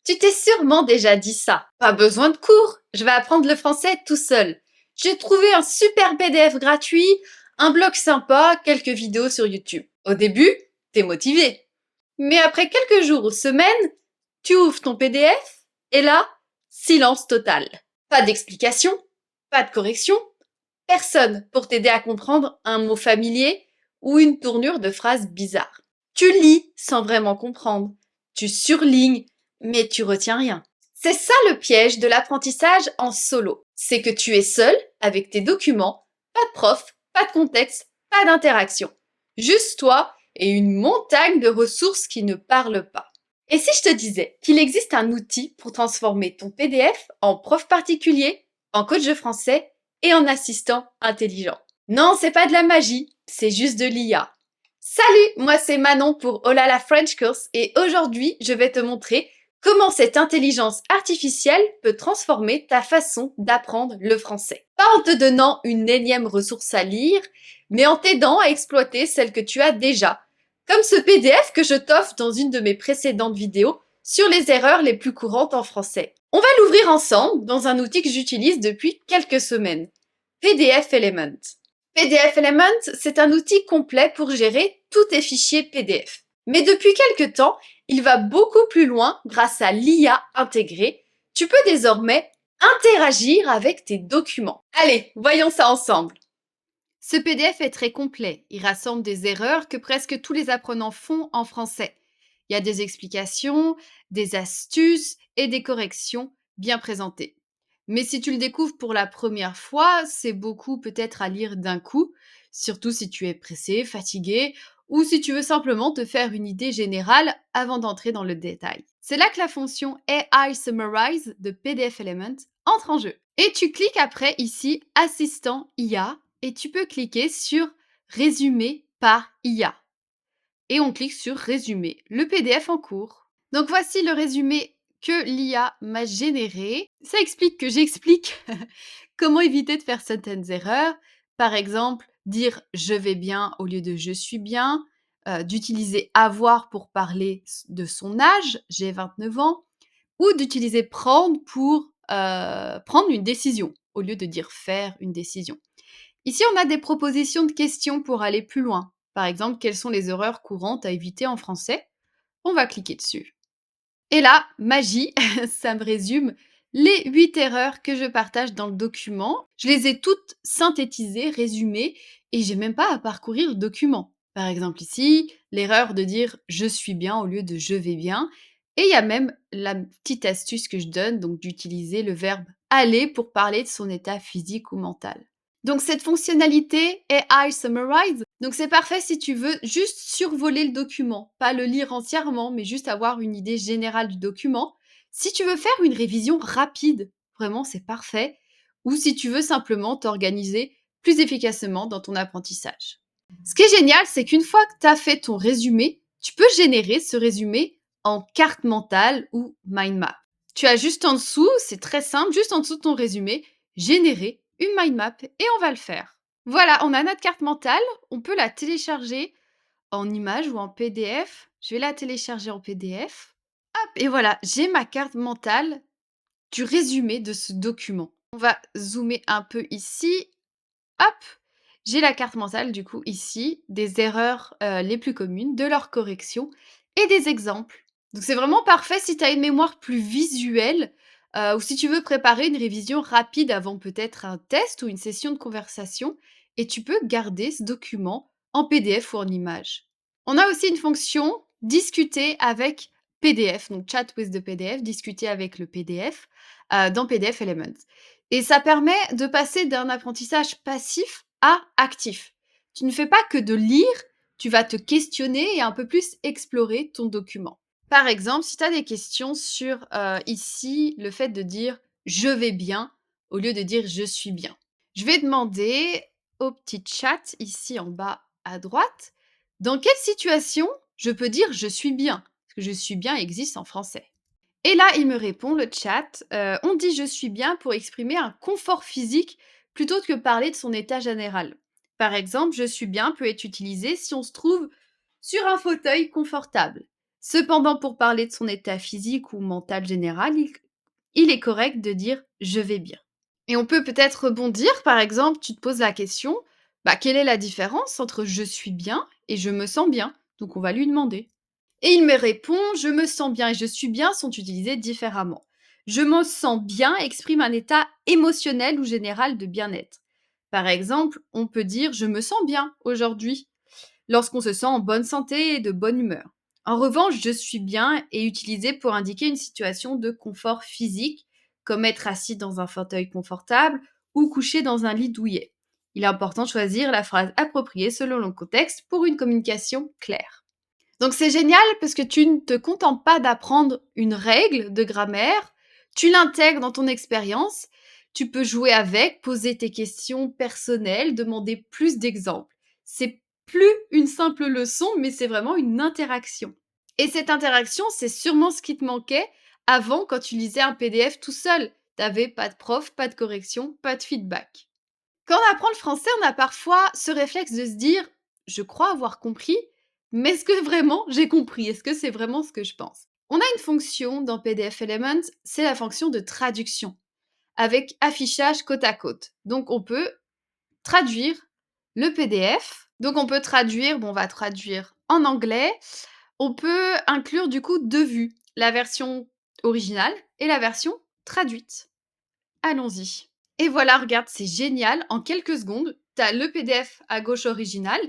Tu t'es sûrement déjà dit ça. Pas besoin de cours, je vais apprendre le français tout seul. J'ai trouvé un super PDF gratuit, un blog sympa, quelques vidéos sur YouTube. Au début, t'es motivé. Mais après quelques jours ou semaines, tu ouvres ton PDF et là, silence total. Pas d'explication, pas de correction, personne pour t'aider à comprendre un mot familier ou une tournure de phrase bizarre. Tu lis sans vraiment comprendre. Tu surlignes, mais tu retiens rien. C'est ça le piège de l'apprentissage en solo. C'est que tu es seul avec tes documents, pas de prof, pas de contexte, pas d'interaction. Juste toi et une montagne de ressources qui ne parlent pas. Et si je te disais qu'il existe un outil pour transformer ton PDF en prof particulier, en coach de français et en assistant intelligent? Non, c'est pas de la magie, c'est juste de l'IA. Salut, moi c'est Manon pour Olala French Course et aujourd'hui je vais te montrer comment cette intelligence artificielle peut transformer ta façon d'apprendre le français. Pas en te donnant une énième ressource à lire, mais en t'aidant à exploiter celle que tu as déjà, comme ce PDF que je t'offre dans une de mes précédentes vidéos sur les erreurs les plus courantes en français. On va l'ouvrir ensemble dans un outil que j'utilise depuis quelques semaines, PDF Element. PDF Element, c'est un outil complet pour gérer tous tes fichiers PDF. Mais depuis quelques temps, il va beaucoup plus loin grâce à l'IA intégrée. Tu peux désormais interagir avec tes documents. Allez, voyons ça ensemble. Ce PDF est très complet. Il rassemble des erreurs que presque tous les apprenants font en français. Il y a des explications, des astuces et des corrections bien présentées. Mais si tu le découvres pour la première fois, c'est beaucoup peut-être à lire d'un coup, surtout si tu es pressé, fatigué, ou si tu veux simplement te faire une idée générale avant d'entrer dans le détail. C'est là que la fonction AI Summarize de PDF Element entre en jeu. Et tu cliques après ici Assistant IA et tu peux cliquer sur Résumé par IA. Et on clique sur Résumer le PDF en cours. Donc voici le résumé que l'IA m'a généré. Ça explique que j'explique comment éviter de faire certaines erreurs. Par exemple, dire je vais bien au lieu de je suis bien, d'utiliser avoir pour parler de son âge, j'ai 29 ans, ou d'utiliser prendre pour prendre une décision au lieu de dire faire une décision. Ici, on a des propositions de questions pour aller plus loin. Par exemple, quelles sont les erreurs courantes à éviter en français? On va cliquer dessus. Et là, magie, ça me résume les 8 erreurs que je partage dans le document. Je les ai toutes synthétisées, résumées, et j'ai même pas à parcourir le document. Par exemple ici, l'erreur de dire je suis bien au lieu de je vais bien. Et il y a même la petite astuce que je donne, donc d'utiliser le verbe aller pour parler de son état physique ou mental. Donc cette fonctionnalité AI Summarize, donc c'est parfait si tu veux juste survoler le document, pas le lire entièrement, mais juste avoir une idée générale du document. Si tu veux faire une révision rapide, vraiment c'est parfait, ou si tu veux simplement t'organiser plus efficacement dans ton apprentissage. Ce qui est génial, c'est qu'une fois que tu as fait ton résumé, tu peux générer ce résumé en carte mentale ou mind map. Tu as juste en dessous, c'est très simple, juste en dessous de ton résumé, générer une mind map et on va le faire. Voilà, on a notre carte mentale, on peut la télécharger en image ou en PDF. Je vais la télécharger en PDF. Hop, et voilà, j'ai ma carte mentale du résumé de ce document. On va zoomer un peu ici. Hop, j'ai la carte mentale du coup ici, des erreurs les plus communes, de leurs corrections et des exemples. Donc c'est vraiment parfait si tu as une mémoire plus visuelle ou si tu veux préparer une révision rapide avant peut-être un test ou une session de conversation et tu peux garder ce document en PDF ou en image. On a aussi une fonction discuter avec PDF, donc chat with the PDF, discuter avec le PDF dans PDF Elements. Et ça permet de passer d'un apprentissage passif à actif. Tu ne fais pas que de lire, tu vas te questionner et un peu plus explorer ton document. Par exemple, si tu as des questions sur ici le fait de dire je vais bien au lieu de dire je suis bien. Je vais demander au petit chat ici en bas à droite dans quelle situation je peux dire je suis bien. Parce que je suis bien existe en français. Et là, il me répond, le chat, on dit je suis bien pour exprimer un confort physique plutôt que parler de son état général. Par exemple, je suis bien peut être utilisé si on se trouve sur un fauteuil confortable. Cependant, pour parler de son état physique ou mental général, il est correct de dire je vais bien. Et on peut peut-être rebondir, par exemple, tu te poses la question, quelle est la différence entre je suis bien et je me sens bien? Donc on va lui demander. Et il me répond, je me sens bien et je suis bien sont utilisés différemment. Je me sens bien exprime un état émotionnel ou général de bien-être. Par exemple, on peut dire je me sens bien aujourd'hui lorsqu'on se sent en bonne santé et de bonne humeur. En revanche, je suis bien est utilisé pour indiquer une situation de confort physique, comme être assis dans un fauteuil confortable ou couché dans un lit douillet. Il est important de choisir la phrase appropriée selon le contexte pour une communication claire. Donc c'est génial parce que tu ne te contentes pas d'apprendre une règle de grammaire, tu l'intègres dans ton expérience, tu peux jouer avec, poser tes questions personnelles, demander plus d'exemples. C'est plus une simple leçon, mais c'est vraiment une interaction. Et cette interaction, c'est sûrement ce qui te manquait avant quand tu lisais un PDF tout seul. T'avais pas de prof, pas de correction, pas de feedback. Quand on apprend le français, on a parfois ce réflexe de se dire: «Je crois avoir compris, mais est-ce que vraiment j'ai compris? Est-ce que c'est vraiment ce que je pense?» On a une fonction dans PDF Elements, c'est la fonction de traduction, avec affichage côte à côte. Donc on peut traduire le PDF. Donc on peut traduire, on va traduire en anglais. On peut inclure du coup 2 vues, la version originale et la version traduite. Allons-y. Et voilà, regarde, c'est génial. En quelques secondes, tu as le PDF à gauche original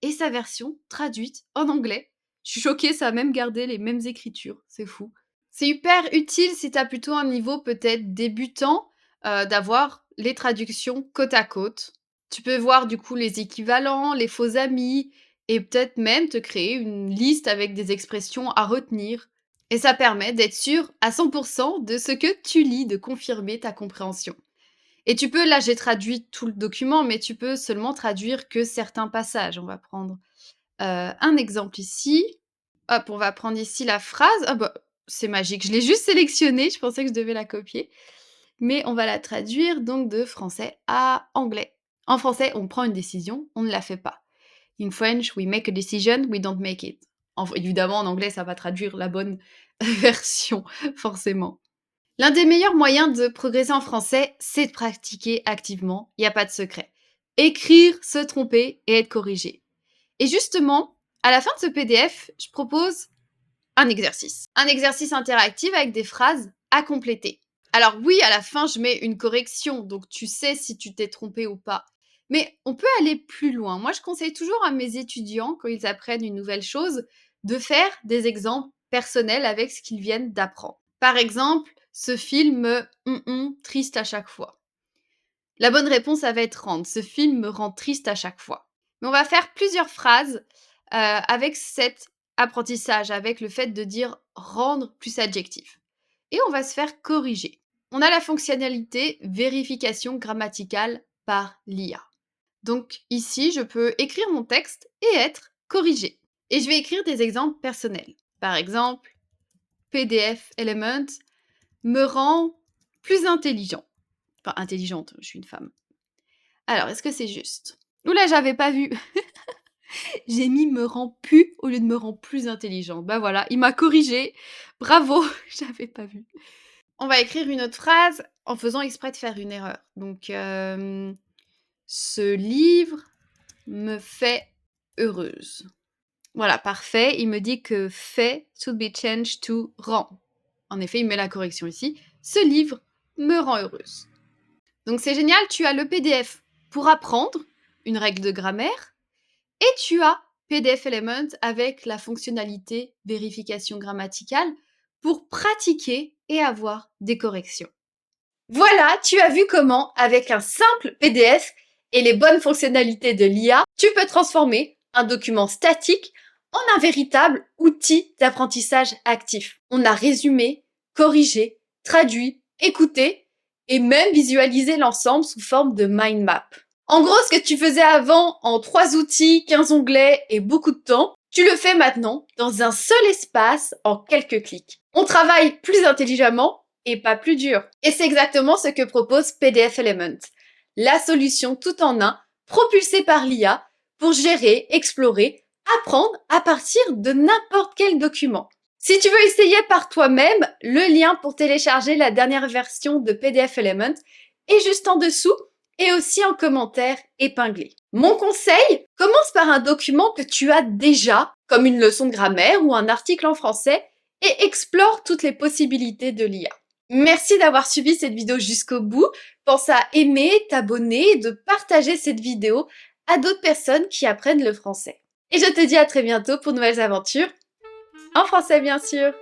et sa version traduite en anglais. Je suis choquée, ça a même gardé les mêmes écritures. C'est fou. C'est hyper utile si tu as plutôt un niveau peut-être débutant, d'avoir les traductions côte à côte. Tu peux voir du coup les équivalents, les faux amis et peut-être même te créer une liste avec des expressions à retenir. Et ça permet d'être sûr à 100% de ce que tu lis, de confirmer ta compréhension. Et tu peux, là j'ai traduit tout le document, mais tu peux seulement traduire que certains passages. On va prendre un exemple ici. Hop, on va prendre ici la phrase. Ah bah, c'est magique, je l'ai juste sélectionnée, je pensais que je devais la copier. Mais on va la traduire donc de français à anglais. En français, on prend une décision, on ne la fait pas. In French, we make a decision, we don't make it. Évidemment, en anglais, ça va traduire la bonne version, forcément. L'un des meilleurs moyens de progresser en français, c'est de pratiquer activement, il n'y a pas de secret. Écrire, se tromper et être corrigé. Et justement, à la fin de ce PDF, je propose un exercice. Un exercice interactif avec des phrases à compléter. Alors oui, à la fin, je mets une correction, donc tu sais si tu t'es trompé ou pas. Mais on peut aller plus loin. Moi, je conseille toujours à mes étudiants, quand ils apprennent une nouvelle chose, de faire des exemples personnels avec ce qu'ils viennent d'apprendre. Par exemple, ce film me triste à chaque fois. La bonne réponse, ça va être rendre. Ce film me rend triste à chaque fois. Mais on va faire plusieurs phrases avec cet apprentissage, avec le fait de dire rendre plus adjectif. Et on va se faire corriger. On a la fonctionnalité vérification grammaticale par l'IA. Donc ici, je peux écrire mon texte et être corrigé. Et je vais écrire des exemples personnels. Par exemple, PDF Element me rend plus intelligent. Enfin, intelligente, je suis une femme. Alors, est-ce que c'est juste? Oula, j'avais pas vu. J'ai mis me rend plus au lieu de me rend plus intelligente. Bah voilà, il m'a corrigé. Bravo, j'avais pas vu. On va écrire une autre phrase en faisant exprès de faire une erreur. Donc, ce livre me fait heureuse. Voilà, parfait. Il me dit que fait should be changed to rend. En effet, il met la correction ici. Ce livre me rend heureuse. Donc c'est génial, tu as le PDF pour apprendre une règle de grammaire et tu as PDF Element avec la fonctionnalité vérification grammaticale pour pratiquer et avoir des corrections. Voilà, tu as vu comment, avec un simple PDF et les bonnes fonctionnalités de l'IA, tu peux transformer un document statique en un véritable outil d'apprentissage actif. On a résumé, corrigé, traduit, écouté et même visualisé l'ensemble sous forme de mind map. En gros, ce que tu faisais avant en 3 outils, 15 onglets et beaucoup de temps, tu le fais maintenant dans un seul espace en quelques clics. On travaille plus intelligemment et pas plus dur. Et c'est exactement ce que propose PDF Element. La solution tout en un, propulsée par l'IA, pour gérer, explorer, apprendre à partir de n'importe quel document. Si tu veux essayer par toi-même, le lien pour télécharger la dernière version de PDF Element est juste en dessous et aussi en commentaire épinglé. Mon conseil, commence par un document que tu as déjà, comme une leçon de grammaire ou un article en français, et explore toutes les possibilités de l'IA. Merci d'avoir suivi cette vidéo jusqu'au bout. Pense à aimer, t'abonner et de partager cette vidéo à d'autres personnes qui apprennent le français. Et je te dis à très bientôt pour de nouvelles aventures, en français bien sûr.